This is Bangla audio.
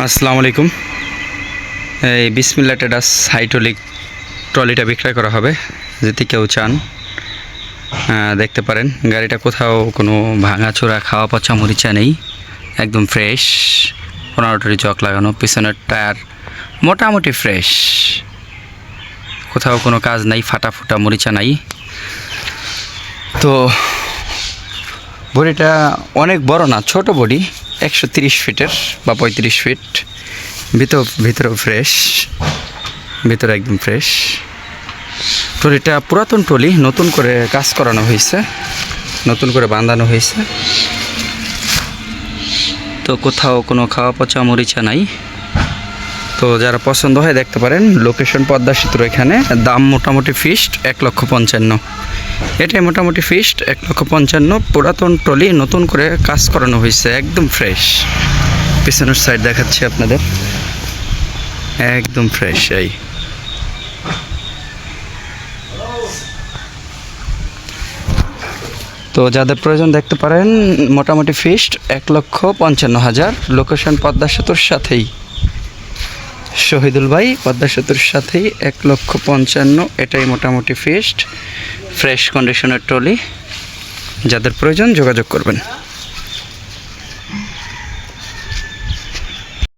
আসসালামু আলাইকুম। এই বিসমিল্লাহ ট্রেডার্স হাইড্রোলিক ট্রলিটা বিক্রয় করা হবে। যদি কেউ চান দেখতে পারেন। গাড়িটা কোথাও কোনো ভাঙাচোরা খাওয়া পচা মরিচা নেই, একদম ফ্রেশ। 15টি চক লাগানো, পিছনের টায়ার মোটামুটি ফ্রেশ, কোথাও কোনো কাজ নাই, ফাটা ফুটা মরিচা নাই। তো বডিটা অনেক বড় না, ছোট বডি, 130 ফিটের বা 35 ফিট। ভিতরেও ফ্রেশ, ভিতরে একদম ফ্রেশ। ট্রলিটা পুরাতন ট্রলি, নতুন করে কাজ করানো হয়েছে, নতুন করে বাঁধানো হয়েছে। তো কোথাও কোনো খাওয়া পচা মরিচা নাই। তো যারা পছন্দ হয় দেখতে পারেন। লোকেশন পদ্মা সেতুর এখানে। দাম মোটামুটি ফিক্সড 1,55,000। এটাই মোটামুটি ফিক্সড 1,55,000। পুরাতন ট্রলি, নতুন করে কাজ করানো হয়েছে, একদম ফ্রেশ। পিছনের সাইড দেখাচ্ছি আপনাদের, একদম ফ্রেশ। এই তো যাদের প্রয়োজন দেখতে পারেন। মোটামুটি ফিক্সড 1,55,000। লোকেশন পদ্মা সেতুর সাথেই, শহীদুল ভাই, পদ্মা সেতুর সাথেই 1,55,000। এটাই মোটামুটি ফিক্সড, ফ্রেশ কন্ডিশনের ট্রলি। যাদের প্রয়োজন যোগাযোগ করবেন।